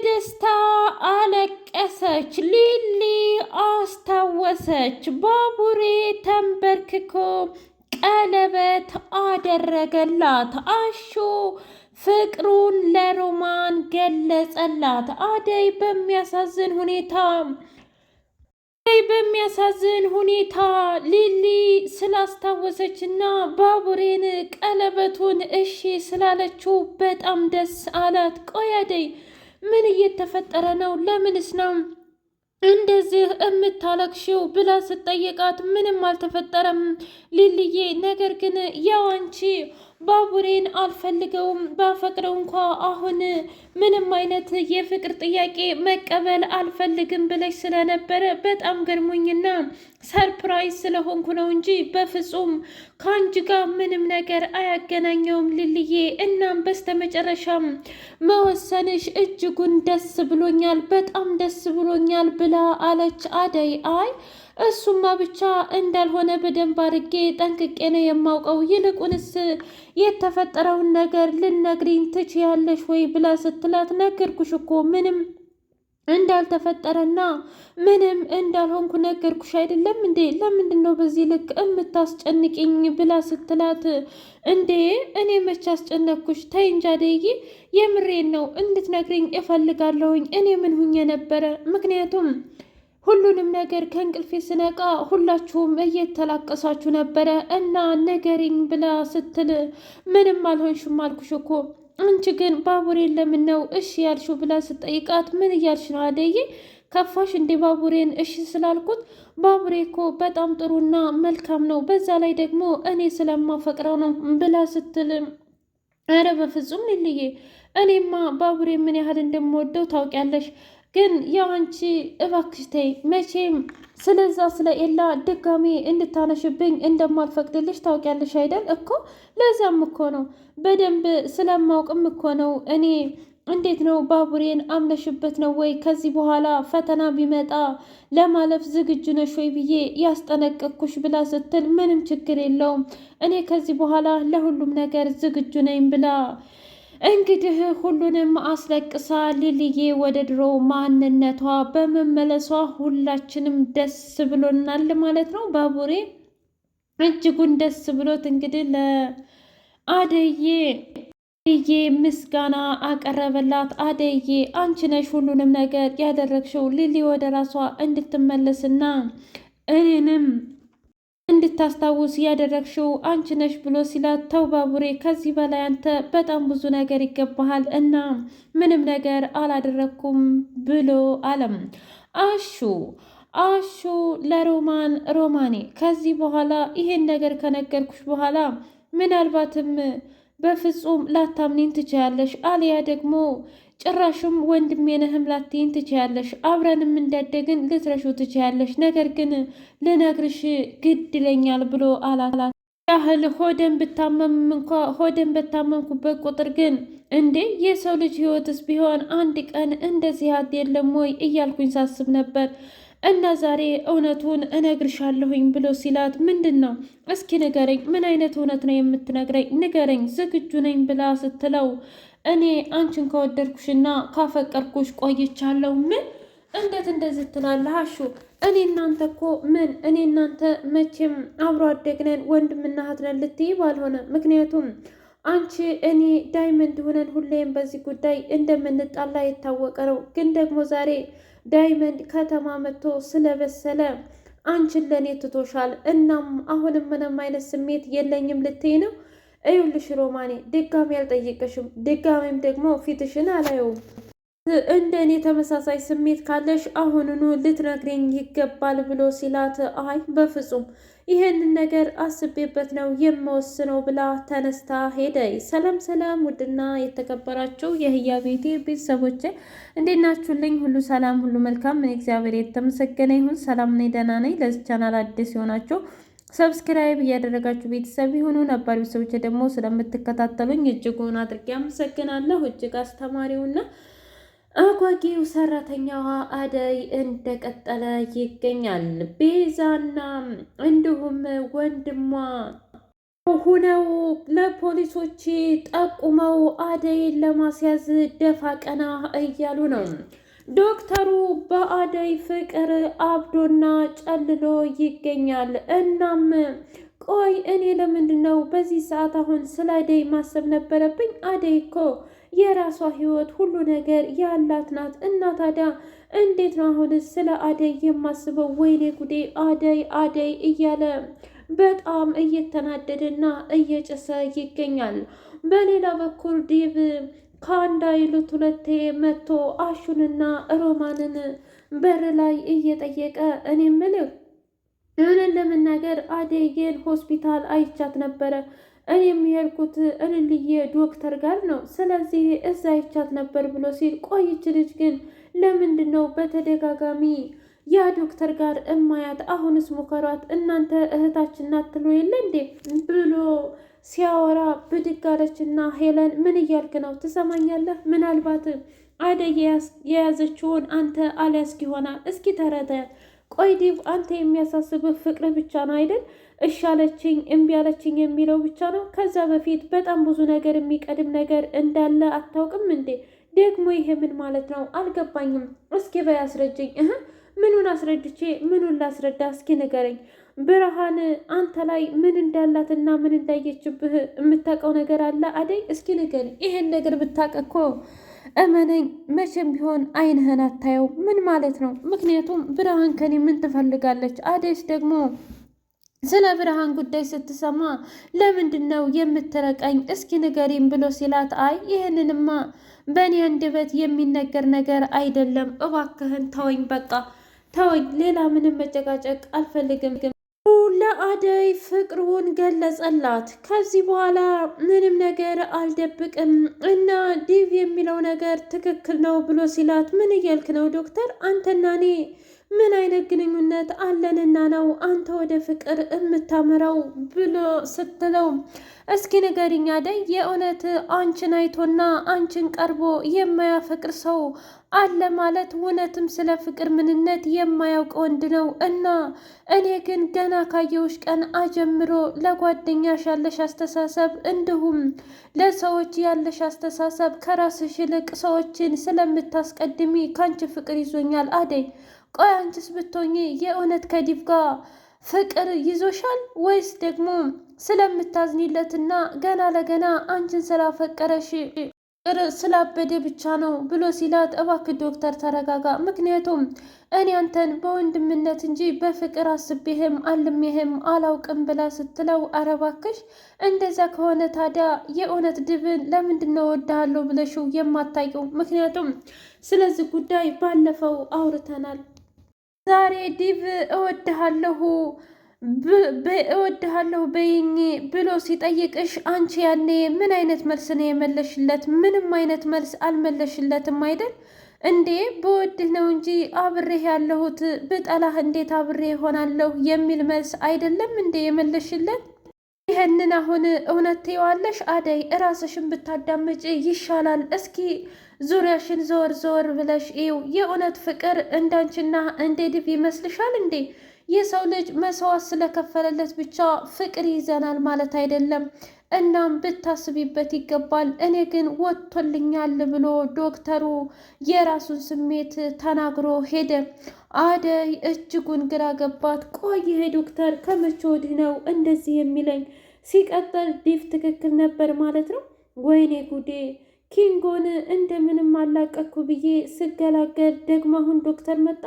በደስታ አለቀሰች። ሊሊ አስታወሰች። ባቡሬ ተንበርክኮ ቀለበት አደረገላት። አሹ ፍቅሩን ለሮማን ገለጸላት። አደይ በሚያሳዝን ሁኔታ ሊሊ ስላስታወሰች እና ባቡሬን ቀለበቱን እሺ ስላለችው በጣም ደስ አላት። ቆይ አደይ ምን እየተፈጠረ ነው? ለምንስ ነው እንደዚህ የምታለቅሽው? ብላ ስትጠይቃት ምንም አልተፈጠረም ሊልዬ፣ ነገር ግን ያው አንቺ ባቡሬን አልፈልገውም ባፈቅረው እንኳ አሁን ምንም አይነት የፍቅር ጥያቄ መቀበል አልፈልግም ብለሽ ስለነበረ በጣም ገርሞኝና ሰርፕራይዝ ስለሆንኩ ነው እንጂ በፍጹም ከአንቺ ጋር ምንም ነገር አያገናኘውም ሊልዬ። እናም በስተመጨረሻም መወሰንሽ እጅጉን ደስ ብሎኛል፣ በጣም ደስ ብሎኛል ብላ አለች አደይ። አይ እሱማ ብቻ እንዳልሆነ በደንብ አድርጌ ጠንቅቄ ነው የማውቀው። ይልቁንስ የተፈጠረውን ነገር ልነግሪኝ ትችያለሽ ወይ ብላ ስትላት፣ ነገርኩሽ እኮ ምንም እንዳልተፈጠረና ምንም እንዳልሆንኩ ነገርኩሽ አይደለም እንዴ? ለምንድን ነው በዚህ ልክ የምታስጨንቅኝ? ብላ ስትላት፣ እንዴ እኔ መቼ አስጨነቅኩሽ? ተይ እንጂ አደይ፣ የምሬን ነው እንድትነግሪኝ እፈልጋለሁኝ። እኔ ምን ሁኜ ነበረ? ምክንያቱም ሁሉንም ነገር ከእንቅልፌ ስነቃ ሁላችሁም እየተላቀሳችሁ ነበረ እና ነገሪኝ ብላ ስትል፣ ምንም አልሆንሽም አልኩሽ እኮ አንቺ ግን ባቡሬን ለምን ነው እሺ ያልሽው? ብላ ስጠይቃት፣ ምን እያልሽ ነው አደይ? ከፋሽ እንዴ ባቡሬን እሺ ስላልኩት? ባቡሬ እኮ በጣም ጥሩና መልካም ነው፣ በዛ ላይ ደግሞ እኔ ስለማፈቅረው ነው ብላ ስትል፣ አረ በፍጹም ሊልዬ፣ እኔማ ባቡሬ ምን ያህል እንደምወደው ታውቂያለሽ። ግን ያው አንቺ እባክሽ ተይ፣ መቼም ስለዛ ስለ ኤላ ድጋሜ እንድታነሽብኝ እንደማልፈቅድልሽ ታውቂያለሽ አይደል? እኮ ለዛም እኮ ነው በደንብ ስለማውቅም እኮ ነው እኔ እንዴት ነው ባቡሬን አምነሽበት ነው ወይ ከዚህ በኋላ ፈተና ቢመጣ ለማለፍ ዝግጁ ነሽ ወይ ብዬ ያስጠነቀቅኩሽ ብላ ስትል፣ ምንም ችግር የለውም እኔ ከዚህ በኋላ ለሁሉም ነገር ዝግጁ ነኝ ብላ እንግዲህ ሁሉንም አስለቅሳ ሊልዬ ወደ ድሮ ማንነቷ በመመለሷ ሁላችንም ደስ ብሎናል ማለት ነው። ባቡሬ እጅጉን ደስ ብሎት እንግዲህ ለአደዬ ምስጋና አቀረበላት። አደዬ አንቺ ነሽ ሁሉንም ነገር ያደረግሽው ሊሊ ወደ ራሷ እንድትመለስና እኔንም እንድታስታውስ ያደረግሽው አንቺ ነሽ ብሎ ሲላት፣ ተው ባቡሬ፣ ከዚህ በላይ አንተ በጣም ብዙ ነገር ይገባሃል እና ምንም ነገር አላደረግኩም ብሎ አለም። አሹ ሮማኔ ከዚህ በኋላ ይሄን ነገር ከነገርኩሽ በኋላ ምናልባትም በፍጹም ላታምኒን ትችያለሽ፣ አሊያ ደግሞ ጭራሽም ወንድሜ ነህም ላትይኝ ትችያለሽ፣ አብረንም እንዳደግን ልትረሹ ትችያለሽ፣ ነገር ግን ልነግርሽ ግድ ይለኛል ብሎ አላት። ያህል ሆደን በታመምኩበት ቁጥር ግን እንዴ የሰው ልጅ ህይወትስ ቢሆን አንድ ቀን እንደዚህ የለም ወይ እያልኩኝ ሳስብ ነበር እና ዛሬ እውነቱን እነግርሻለሁኝ ብሎ ሲላት፣ ምንድን ነው እስኪ ንገረኝ፣ ምን አይነት እውነት ነው የምትነግረኝ? ንገረኝ፣ ዝግጁ ነኝ ብላ ስትለው፣ እኔ አንቺን ከወደድኩሽና ካፈቀርኩሽ ቆይቻለሁ። ምን? እንዴት እንደዚህ ትላለህ አሹ? እኔ እናንተ እኮ እኔ እናንተ መቼም አብሮ አደግነን ወንድምና እህት ነን ልትይ ባልሆነ፣ ምክንያቱም አንቺ እኔ ዳይመንድ ሆነን ሁሌም በዚህ ጉዳይ እንደምንጣላ የታወቀ ነው። ግን ደግሞ ዛሬ ዳይመንድ ከተማ መጥቶ ስለበሰለ አንቺን ለእኔ ትቶሻል። እናም አሁንም ምንም አይነት ስሜት የለኝም ልትይ ነው? እዩልሽ ሮማኔ፣ ድጋሚ አልጠይቅሽም፣ ድጋሚም ደግሞ ፊትሽን አላየውም። እንደ እኔ ተመሳሳይ ስሜት ካለሽ አሁኑኑ ልትነግሪኝ ይገባል ብሎ ሲላት፣ አይ በፍጹም ይሄንን ነገር አስቤበት ነው የምወስነው ብላ ተነስታ ሄደ። ሰላም ሰላም! ውድና የተከበራችሁ የህያ ቤቴ ቤተሰቦች እንዴት ናችሁልኝ? ሁሉ ሰላም፣ ሁሉ መልካም። ምን እግዚአብሔር የተመሰገነ ይሁን። ሰላም ነኝ፣ ደህና ነኝ። ለዚህ ቻናል አዲስ የሆናችሁ ሰብስክራይብ እያደረጋችሁ ቤተሰብ የሆኑ ነባር ቤተሰቦች ደግሞ ስለምትከታተሉኝ እጅጉን አድርጌ አመሰግናለሁ። እጅግ አስተማሪውና አጓጊው ሰራተኛዋ አደይ እንደቀጠለ ይገኛል። ቤዛና እንዲሁም ወንድሟ ሁነው ለፖሊሶች ጠቁመው አደይን ለማስያዝ ደፋ ቀና እያሉ ነው። ዶክተሩ በአደይ ፍቅር አብዶና ጨልሎ ይገኛል። እናም ቆይ እኔ ለምንድን ነው በዚህ ሰዓት አሁን ስለ አደይ ማሰብ ነበረብኝ? አደይ እኮ የራሷ ህይወት ሁሉ ነገር ያላት ናት። እና ታዲያ እንዴት ነው አሁን ስለ አደይ የማስበው? ወይኔ ጉዴ አደይ አደይ እያለ በጣም እየተናደደና እየጨሰ ይገኛል። በሌላ በኩል ዲብ ከአንድ አይሉት ሁለቴ መጥቶ አሹንና ሮማንን በር ላይ እየጠየቀ እኔ ምልህ እውነት ለመናገር አደይን ሆስፒታል አይቻት ነበረ። እኔ የሚሄድኩት እልልዬ ዶክተር ጋር ነው። ስለዚህ እዛ አይቻት ነበር ብሎ ሲል ቆይች ልጅ ግን ለምንድን ነው በተደጋጋሚ ያ ዶክተር ጋር እማያት? አሁንስ ሙከሯት እናንተ እህታችን ናት ትሎ የለ እንዴ ብሎ ሲያወራ ብድግ አለችና ሄለን ምን እያልክ ነው? ትሰማኛለህ? ምናልባት አደይ የያዘችውን አንተ አልያዝክ ይሆናል። እስኪ ተረዳት። ቆይ ዲቭ አንተ የሚያሳስብህ ፍቅር ብቻ ነው አይደል? እሺ አለችኝ እምቢ አለችኝ የሚለው ብቻ ነው? ከዛ በፊት በጣም ብዙ ነገር የሚቀድም ነገር እንዳለ አታውቅም እንዴ? ደግሞ ይሄ ምን ማለት ነው? አልገባኝም። እስኪ በይ አስረጅኝ። ምኑን አስረድቼ ምኑን ላስረዳ? እስኪ ንገረኝ። ብርሃን አንተ ላይ ምን እንዳላትና ምን እንዳየችብህ የምታውቀው ነገር አለ አደይ? እስኪ ንገረኝ። ይሄን ነገር ብታውቅ እኮ እመነኝ መቼም ቢሆን አይንህን አታየው። ምን ማለት ነው? ምክንያቱም ብርሃን ከኔ ምን ትፈልጋለች? አደይስ ደግሞ ስለ ብርሃን ጉዳይ ስትሰማ ለምንድን ነው የምትረቀኝ? እስኪ ንገሪም ብሎ ሲላት አይ ይህንንማ በእኔ አንደበት የሚነገር ነገር አይደለም። እባክህን ተወኝ፣ በቃ ተወኝ። ሌላ ምንም መጨቃጨቅ አልፈልግም። ለአደይ ፍቅሩን ገለጸላት። ከዚህ በኋላ ምንም ነገር አልደብቅም እና ዲቭ የሚለው ነገር ትክክል ነው ብሎ ሲላት ምን እያልክ ነው ዶክተር? አንተና እኔ ምን አይነት ግንኙነት አለንና ነው አንተ ወደ ፍቅር የምታመራው ብሎ ስትለው እስኪ ንገሪኝ አደይ፣ የእውነት አንቺን አይቶና አንቺን ቀርቦ የማያፈቅር ሰው አለ ማለት እውነትም ስለ ፍቅር ምንነት የማያውቅ ወንድ ነው? እና እኔ ግን ገና ካየውሽ ቀን አጀምሮ ለጓደኛሽ ያለሽ አስተሳሰብ እንዲሁም ለሰዎች ያለሽ አስተሳሰብ ከራስሽ ይልቅ ሰዎችን ስለምታስቀድሚ ካንቺ ፍቅር ይዞኛል አደይ። ቆይ አንቺስ ብትሆኚ የእውነት ከዲቭ ጋር ፍቅር ይዞሻል ወይስ ደግሞ ስለምታዝኒለትና ገና ለገና አንቺን ስላፈቀረሽ ፍቅር ስላበደ ብቻ ነው ብሎ ሲላት እባክህ ዶክተር ተረጋጋ። ምክንያቱም እኔ አንተን በወንድምነት እንጂ በፍቅር አስቤህም አልሜህም አላውቅም ብላ ስትለው ኧረ እባክሽ እንደዛ ከሆነ ታዲያ የእውነት ዲቭን ለምንድን ነው እወድሃለሁ ብለሽው የማታውቂው? ምክንያቱም ስለዚህ ጉዳይ ባለፈው አውርተናል። ዛሬ ዲቭ እወድሃለሁ በይኝ ብሎ ሲጠይቅሽ አንቺ ያኔ ምን አይነት መልስ ነው የመለሽለት? ምንም አይነት መልስ አልመለሽለትም አይደል እንዴ? በወድህ ነው እንጂ አብሬህ ያለሁት ብጠላህ እንዴት አብሬ እሆናለሁ የሚል መልስ አይደለም እንዴ የመለሽለት? ይህንን አሁን እውነት ትይዋለሽ አደይ? እራስሽን ብታዳምጪ ይሻላል። እስኪ ዙሪያሽን ዘወር ዘወር ብለሽ ይው። የእውነት ፍቅር እንዳንቺና እንደ ዲቭ ይመስልሻል እንዴ? የሰው ልጅ መስዋዕት ስለከፈለለት ብቻ ፍቅር ይዘናል ማለት አይደለም። እናም ብታስቢበት ይገባል። እኔ ግን ወጥቶልኛል ብሎ ዶክተሩ የራሱን ስሜት ተናግሮ ሄደ። አደይ እጅጉን ግራ ገባት። ቆይ ይሄ ዶክተር ከመቼ ወዲህ ነው እንደዚህ የሚለኝ? ሲቀጥል ዲቭ ትክክል ነበር ማለት ነው? ወይኔ ጉዴ! ኪንጎን እንደምንም አላቀኩ ብዬ ስገላገል ደግሞ አሁን ዶክተር መጣ።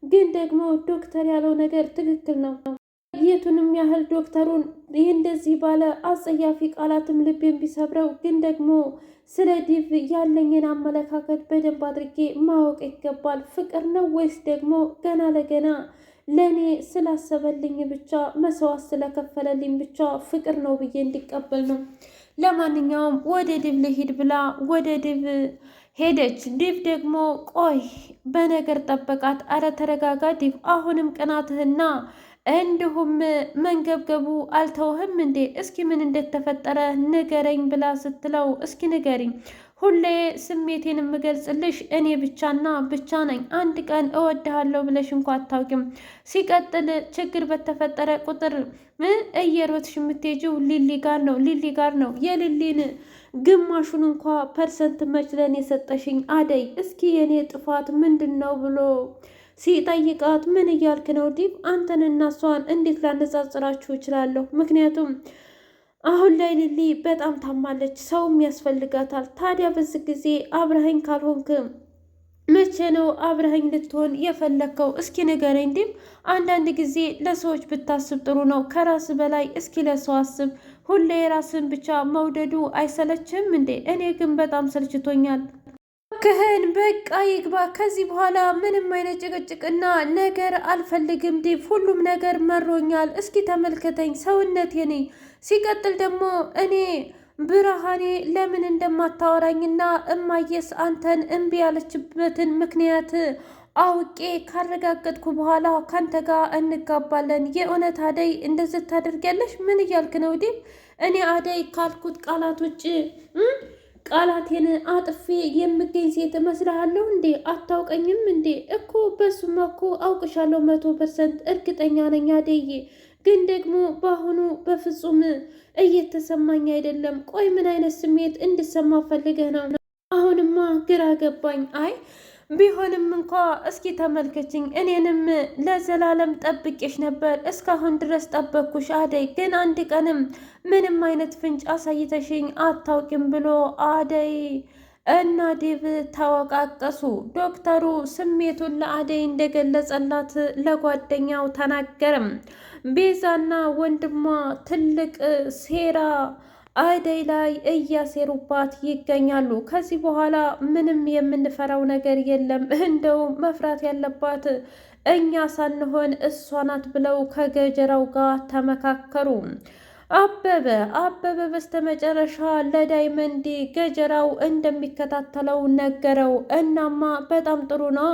ግን ደግሞ ዶክተር ያለው ነገር ትክክል ነው። የቱንም ያህል ዶክተሩን ይህ እንደዚህ ባለ አጸያፊ ቃላትም ልቤን ቢሰብረው ግን ደግሞ ስለ ዲቭ ያለኝን አመለካከት በደንብ አድርጌ ማወቅ ይገባል። ፍቅር ነው ወይስ ደግሞ ገና ለገና ለእኔ ስላሰበልኝ ብቻ መስዋዕት ስለከፈለልኝ ብቻ ፍቅር ነው ብዬ እንዲቀበል ነው? ለማንኛውም ወደ ዲቭ ልሂድ ብላ ወደ ዲቭ ሄደች። ዲቭ ደግሞ ቆይ በነገር ጠበቃት። አረ ተረጋጋ ዲቭ፣ አሁንም ቅናትህና እንዲሁም መንገብገቡ አልተውህም እንዴ? እስኪ ምን እንደተፈጠረ ንገረኝ ብላ ስትለው እስኪ ንገሪኝ፣ ሁሌ ስሜቴን የምገልጽልሽ እኔ ብቻና ብቻ ነኝ። አንድ ቀን እወድሃለሁ ብለሽ እንኳ አታውቂም። ሲቀጥል ችግር በተፈጠረ ቁጥር እየሮጥሽ የምትሄጂው ሊሊ ጋር ነው። የሊሊን ግማሹን እንኳ ፐርሰንት መችለን የሰጠሽኝ አደይ፣ እስኪ የኔ ጥፋት ምንድን ነው ብሎ ሲጠይቃት ምን እያልክ ነው ዲብ? አንተንና እሷን እንዴት ላነጻጽራችሁ እችላለሁ? ምክንያቱም አሁን ላይ ሊሊ በጣም ታማለች፣ ሰውም ያስፈልጋታል። ታዲያ በዚህ ጊዜ አብረኸኝ ካልሆንክ መቼ ነው አብረኸኝ ልትሆን የፈለግከው? እስኪ ንገረኝ ዲብ። አንዳንድ ጊዜ ለሰዎች ብታስብ ጥሩ ነው፣ ከራስ በላይ እስኪ ለሰው አስብ። ሁሌ የራስን ብቻ መውደዱ አይሰለችም እንዴ? እኔ ግን በጣም ሰልችቶኛል። ክህን በቃ ይግባ። ከዚህ በኋላ ምንም አይነት ጭቅጭቅና ነገር አልፈልግም ዲብ። ሁሉም ነገር መሮኛል። እስኪ ተመልከተኝ ሰውነቴ ነኝ። ሲቀጥል ደግሞ እኔ ብርሃኔ ለምን እንደማታወራኝና እማየስ አንተን እምቢ ያለችበትን ምክንያት አውቄ ካረጋገጥኩ በኋላ ካንተ ጋር እንጋባለን። የእውነት አደይ እንደዚህ ታደርጊያለሽ? ምን እያልክ ነው ዲብ? እኔ አደይ ካልኩት ቃላት ውጭ ቃላቴን አጥፌ የምገኝ ሴት እመስልሃለሁ እንዴ? አታውቀኝም እንዴ? እኮ በሱማ እኮ አውቅሻለሁ 100% እርግጠኛ ነኝ አደዬ። ግን ደግሞ በአሁኑ በፍጹም እየተሰማኝ አይደለም። ቆይ ምን አይነት ስሜት እንድሰማ ፈልገህ ነው? አሁንማ ግራ ገባኝ። አይ ቢሆንም እንኳ እስኪ ተመልከችኝ። እኔንም ለዘላለም ጠብቄሽ ነበር፣ እስካሁን ድረስ ጠበቅኩሽ አደይ። ግን አንድ ቀንም ምንም አይነት ፍንጭ አሳይተሽኝ አታውቂም ብሎ አደይ እና ዴቭ ተወቃቀሱ። ዶክተሩ ስሜቱን ለአደይ እንደገለጸላት ለጓደኛው ተናገርም። ቤዛና ወንድሟ ትልቅ ሴራ አደይ ላይ እያሴሩባት ይገኛሉ። ከዚህ በኋላ ምንም የምንፈራው ነገር የለም፣ እንደው መፍራት ያለባት እኛ ሳንሆን እሷ ናት ብለው ከገጀራው ጋር ተመካከሩ። አበበ በስተመጨረሻ ለዳይመንድ ገጀራው እንደሚከታተለው ነገረው። እናማ በጣም ጥሩ ነው።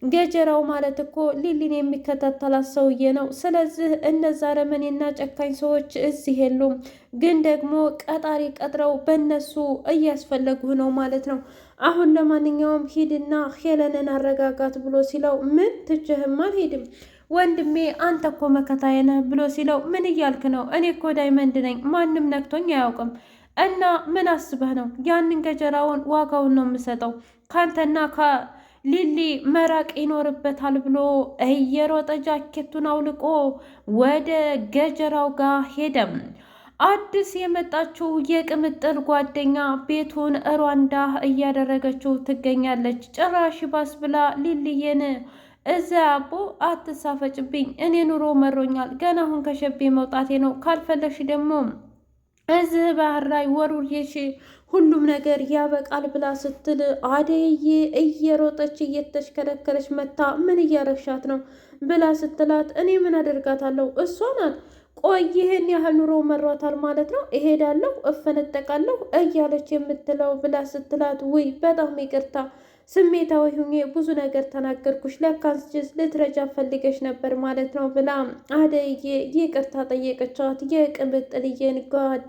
ገጀራው ማለት እኮ ሊሊን የሚከታተላት ሰውዬ ነው። ስለዚህ እነዛ ረመኔና ጨካኝ ሰዎች እዚህ የሉም፣ ግን ደግሞ ቀጣሪ ቀጥረው በእነሱ እያስፈለጉ ነው ማለት ነው። አሁን ለማንኛውም ሂድና ሄለንን አረጋጋት ብሎ ሲለው ምን ትችህም አልሄድም ወንድሜ አንተ እኮ መከታዬ ነህ ብሎ ሲለው ምን እያልክ ነው? እኔ እኮ ዳይመንድ ነኝ፣ ማንም ነክቶኝ አያውቅም። እና ምን አስበህ ነው? ያንን ገጀራውን ዋጋውን ነው የምሰጠው፣ ካንተና ከሊሊ መራቅ ይኖርበታል ብሎ እየሮጠ ጃኬቱን አውልቆ ወደ ገጀራው ጋር ሄደም። አዲስ የመጣችው የቅምጥል ጓደኛ ቤቱን ሩዋንዳ እያደረገችው ትገኛለች። ጭራሽ ባስ ብላ ሊሊዬን እዛ አቦ አትሳፈጭብኝ፣ እኔ ኑሮ መሮኛል፣ ገና አሁን ከሸቤ መውጣቴ ነው። ካልፈለሽ ደግሞ እዚህ ባህር ላይ ወሩዬሽ ሁሉም ነገር ያበቃል ብላ ስትል አደይ እየሮጠች እየተሽከረከረች መታ ምን እያረግሻት ነው ብላ ስትላት እኔ ምን አደርጋታለሁ እሷ ናት። ቆይ ይህን ያህል ኑሮ መሯታል ማለት ነው? እሄዳለሁ እፈነጠቃለሁ እያለች የምትለው ብላ ስትላት ውይ በጣም ይቅርታ ስሜታዊ ሁኜ ብዙ ነገር ተናገርኩሽ፣ ለካንስችስ ልትረጃ ፈልገሽ ነበር ማለት ነው ብላ አደይዬ ይቅርታ ጠየቀቻት። የቅምጥልዬን ጓድ